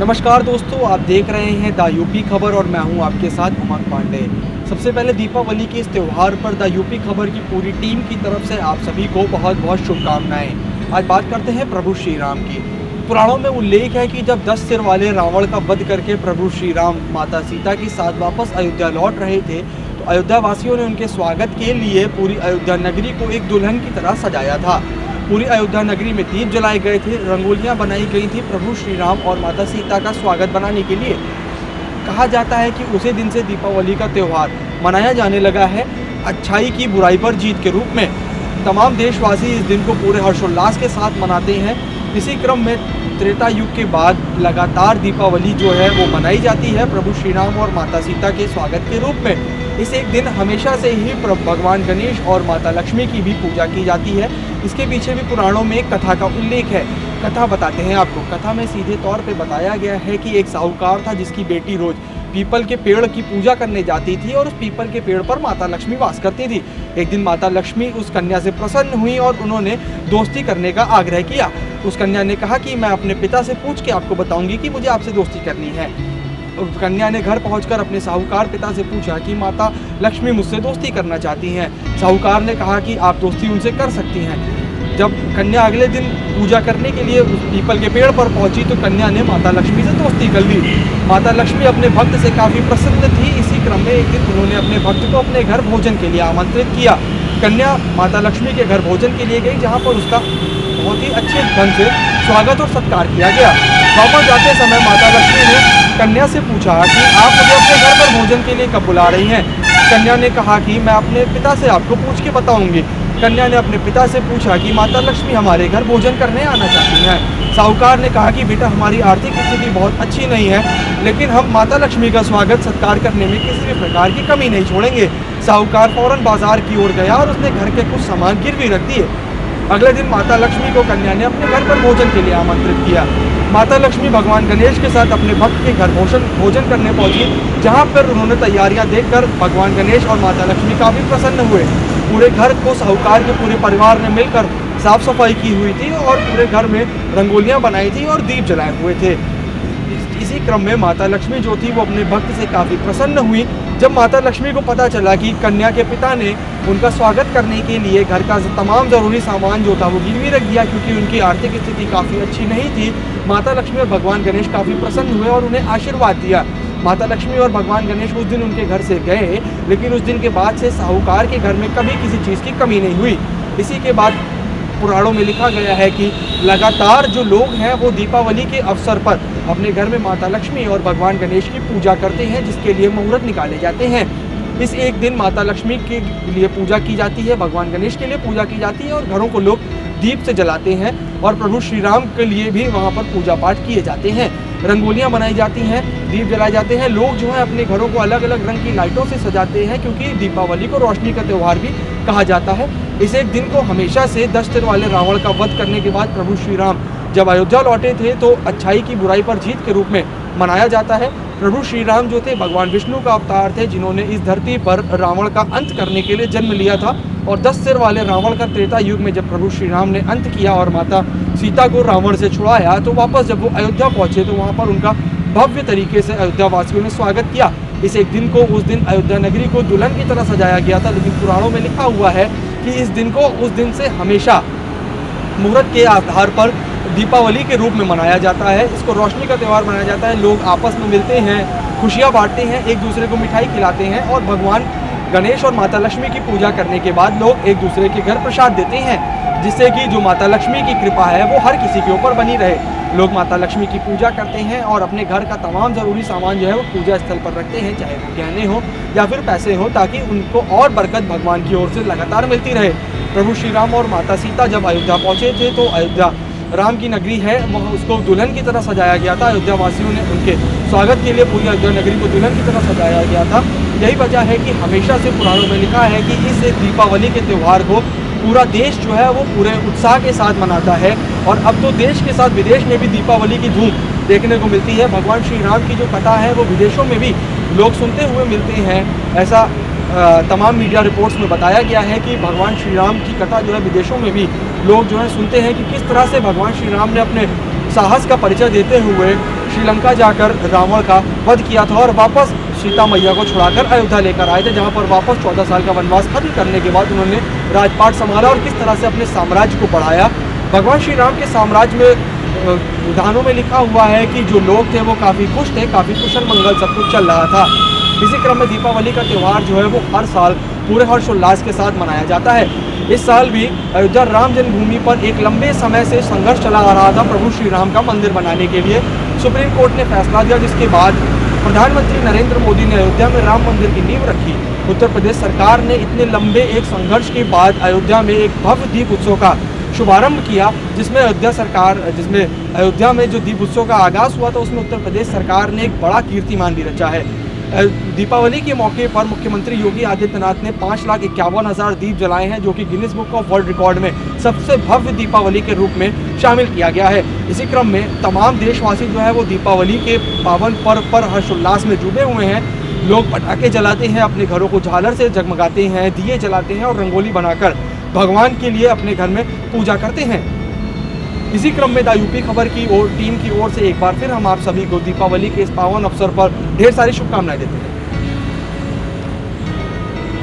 नमस्कार दोस्तों, आप देख रहे हैं द यूपी खबर और मैं हूं आपके साथ उमंग पांडे। सबसे पहले दीपावली के इस त्यौहार पर द यूपी खबर की पूरी टीम की तरफ से आप सभी को बहुत बहुत शुभकामनाएं। आज बात करते हैं प्रभु श्री राम की। पुराणों में उल्लेख है कि जब 10 सिर वाले रावण का वध करके प्रभु श्री राम माता सीता के साथ वापस अयोध्या लौट रहे थे, तो अयोध्या वासियों ने उनके स्वागत के लिए पूरी अयोध्या नगरी को एक दुल्हन की तरह सजाया था। पूरी अयोध्या नगरी में दीप जलाए गए थे, रंगोलियां बनाई गई थी प्रभु श्री राम और माता सीता का स्वागत बनाने के लिए। कहा जाता है कि उसी दिन से दीपावली का त्यौहार मनाया जाने लगा है अच्छाई की बुराई पर जीत के रूप में। तमाम देशवासी इस दिन को पूरे हर्षोल्लास के साथ मनाते हैं। इसी क्रम में त्रेता युग के बाद लगातार दीपावली जो है वो मनाई जाती है प्रभु श्री राम और माता सीता के स्वागत के रूप में। इस एक दिन हमेशा से ही भगवान गणेश और माता लक्ष्मी की भी पूजा की जाती है। इसके पीछे भी पुराणों में एक कथा का उल्लेख है। कथा बताते हैं आपको। कथा में सीधे तौर पे बताया गया है कि एक साहूकार था जिसकी बेटी रोज पीपल के पेड़ की पूजा करने जाती थी और उस पीपल के पेड़ पर माता लक्ष्मी वास करती थी। एक दिन माता लक्ष्मी उस कन्या से प्रसन्न हुई और उन्होंने दोस्ती करने का आग्रह किया। उस कन्या ने कहा कि मैं अपने पिता से पूछ के आपको बताऊंगी कि मुझे आपसे दोस्ती करनी है। कन्या ने घर पहुंचकर अपने साहूकार पिता से पूछा कि माता लक्ष्मी मुझसे दोस्ती करना चाहती हैं। साहूकार ने कहा कि आप दोस्ती उनसे कर सकती हैं। जब कन्या अगले दिन पूजा करने के लिए उस पीपल के पेड़ पर पहुंची तो कन्या ने माता लक्ष्मी से दोस्ती कर ली। माता लक्ष्मी अपने भक्त से काफ़ी प्रसन्न थी। इसी क्रम में एक दिन उन्होंने अपने भक्त को अपने घर भोजन के लिए आमंत्रित किया। कन्या माता लक्ष्मी के घर भोजन के लिए गई, जहाँ पर उसका बहुत ही अच्छे ढंग से स्वागत और सत्कार किया गया। वापस जाते समय माता लक्ष्मी ने कन्या से पूछा कि आप मुझे अपने घर पर भोजन के लिए कब बुला रही हैं। कन्या ने कहा कि मैं अपने पिता से आपको पूछ के बताऊंगी। कन्या ने अपने पिता से पूछा कि माता लक्ष्मी हमारे घर भोजन करने आना चाहती हैं। साहूकार ने कहा कि बेटा हमारी आर्थिक स्थिति बहुत अच्छी नहीं है, लेकिन हम माता लक्ष्मी का स्वागत सत्कार करने में किसी भी प्रकार की कमी नहीं छोड़ेंगे। साहूकार फौरन बाजार की ओर गया और उसने घर के कुछ सामान गिरवी रख दिए। अगले दिन माता लक्ष्मी को कन्या ने अपने घर पर भोजन के लिए आमंत्रित किया। माता लक्ष्मी भगवान गणेश के साथ अपने भक्त के घर भोजन करने पहुंची, जहां पर उन्होंने तैयारियां देखकर भगवान गणेश और माता लक्ष्मी काफ़ी प्रसन्न हुए। पूरे घर को साहूकार के पूरे परिवार ने मिलकर साफ सफाई की हुई थी और पूरे घर में रंगोलियां बनाई थी और दीप जलाए हुए थे। इसी क्रम में माता लक्ष्मी जो थी वो अपने भक्त से काफ़ी प्रसन्न हुई। जब माता लक्ष्मी को पता चला कि कन्या के पिता ने उनका स्वागत करने के लिए घर का तमाम ज़रूरी सामान जो था वो गिरवी रख दिया, क्योंकि उनकी आर्थिक स्थिति काफ़ी अच्छी नहीं थी, माता लक्ष्मी और भगवान गणेश काफ़ी प्रसन्न हुए और उन्हें आशीर्वाद दिया। माता लक्ष्मी और भगवान गणेश उस दिन उनके घर से गए, लेकिन उस दिन के बाद से साहूकार के घर में कभी किसी चीज़ की कमी नहीं हुई। इसी के बाद पुराणों में लिखा गया है कि लगातार जो लोग हैं वो दीपावली के अवसर पर अपने घर में माता लक्ष्मी और भगवान गणेश की पूजा करते हैं, जिसके लिए मुहूर्त निकाले जाते हैं। इस एक दिन माता लक्ष्मी के लिए पूजा की जाती है, भगवान गणेश के लिए पूजा की जाती है और घरों को लोग दीप से जलाते हैं और प्रभु श्री राम के लिए भी वहाँ पर पूजा पाठ किए जाते हैं। रंगोलियाँ बनाई जाती हैं, दीप जलाए जाते हैं। लोग जो है अपने घरों को अलग अलग रंग की लाइटों से सजाते हैं, क्योंकि दीपावली को रोशनी का त्यौहार भी कहा जाता है। इस एक दिन को हमेशा से 10 सिर वाले रावण का वध करने के बाद प्रभु श्री राम जब अयोध्या लौटे थे तो अच्छाई की बुराई पर जीत के रूप में मनाया जाता है। प्रभु श्री राम जो थे भगवान विष्णु का अवतार थे, जिन्होंने इस धरती पर रावण का अंत करने के लिए जन्म लिया था। और 10 सिर वाले रावण का त्रेता युग में जब प्रभु श्री राम ने अंत किया और माता सीता को रावण से छुड़ाया, तो वापस जब वो अयोध्या पहुँचे तो वहाँ पर उनका भव्य तरीके से अयोध्या वासियों ने स्वागत किया। इस एक दिन को उस दिन अयोध्या नगरी को दुल्हन की तरह सजाया गया था, लेकिन पुराणों में लिखा हुआ है कि इस दिन को उस दिन से हमेशा मुहूर्त के आधार पर दीपावली के रूप में मनाया जाता है। इसको रोशनी का त्यौहार मनाया जाता है। लोग आपस में मिलते हैं, खुशियाँ बांटते हैं, एक दूसरे को मिठाई खिलाते हैं और भगवान गणेश और माता लक्ष्मी की पूजा करने के बाद लोग एक दूसरे के घर प्रसाद देते हैं, जिससे कि जो माता लक्ष्मी की कृपा है वो हर किसी के ऊपर बनी रहे। लोग माता लक्ष्मी की पूजा करते हैं और अपने घर का तमाम ज़रूरी सामान जो है वो पूजा स्थल पर रखते हैं, चाहे वो गहने हो या फिर पैसे हो, ताकि उनको और बरकत भगवान की ओर से लगातार मिलती रहे। प्रभु श्री राम और माता सीता जब अयोध्या पहुँचे थे तो अयोध्या राम की नगरी है, वहाँ उसको दुल्हन की तरह सजाया गया था। अयोध्या वासियों ने उनके स्वागत के लिए पूरी अयोध्या नगरी को दुल्हन की तरह सजाया गया था। यही वजह है कि हमेशा से पुराणों में लिखा है कि इस दीपावली के त्यौहार को पूरा देश जो है वो पूरे उत्साह के साथ मनाता है। और अब तो देश के साथ विदेश में भी दीपावली की धूम देखने को मिलती है। भगवान श्री राम की जो कथा है वो विदेशों में भी लोग सुनते हुए मिलते हैं। ऐसा तमाम मीडिया रिपोर्ट्स में बताया गया है कि भगवान श्री राम की कथा जो है विदेशों में भी लोग जो है सुनते हैं कि किस तरह से भगवान श्री राम ने अपने साहस का परिचय देते हुए श्रीलंका जाकर रावण का वध किया था और वापस सीता मैया को छुड़ाकर अयोध्या लेकर आए थे, जहां पर वापस 14 साल का वनवास खत्म करने के बाद उन्होंने राजपाट संभाला और किस तरह से अपने साम्राज्य को बढ़ाया। भगवान श्री राम के साम्राज्य में विधानों में लिखा हुआ है कि जो लोग थे वो काफ़ी खुश थे, काफ़ी कुशल मंगल सब कुछ चल रहा था। इसी क्रम में दीपावली का त्यौहार जो है वो हर साल पूरे हर्षोल्लास के साथ मनाया जाता है। इस साल भी अयोध्या राम जन्मभूमि पर एक लंबे समय से संघर्ष चला आ रहा था प्रभु श्री राम का मंदिर बनाने के लिए। सुप्रीम कोर्ट ने फैसला दिया, जिसके बाद प्रधानमंत्री नरेंद्र मोदी ने अयोध्या में राम मंदिर की नींव रखी। उत्तर प्रदेश सरकार ने इतने लंबे एक संघर्ष के बाद अयोध्या में एक भव्य दीप उत्सव का शुभारंभ किया, जिसमें अयोध्या में जो दीप उत्सव का आगाज हुआ था उसमें उत्तर प्रदेश सरकार ने एक बड़ा कीर्तिमान भी रचा है। दीपावली के मौके पर मुख्यमंत्री योगी आदित्यनाथ ने 5,51,000 दीप जलाए हैं, जो कि Guinness book of world record में सबसे भव्य दीपावली के रूप में शामिल किया गया है। इसी क्रम में तमाम देशवासी जो है वो दीपावली के पावन पर्व पर हर्षोल्लास में डूबे हुए हैं। लोग पटाखे जलाते हैं, अपने घरों को झालर से जगमगाते हैं, दिए जलाते हैं और रंगोली बनाकर भगवान के लिए अपने घर में पूजा करते हैं। इसी क्रम में द यूपी खबर की टीम की ओर से एक बार फिर हम आप सभी को दीपावली के इस पावन अवसर पर ढेर सारी शुभकामनाएं देते हैं।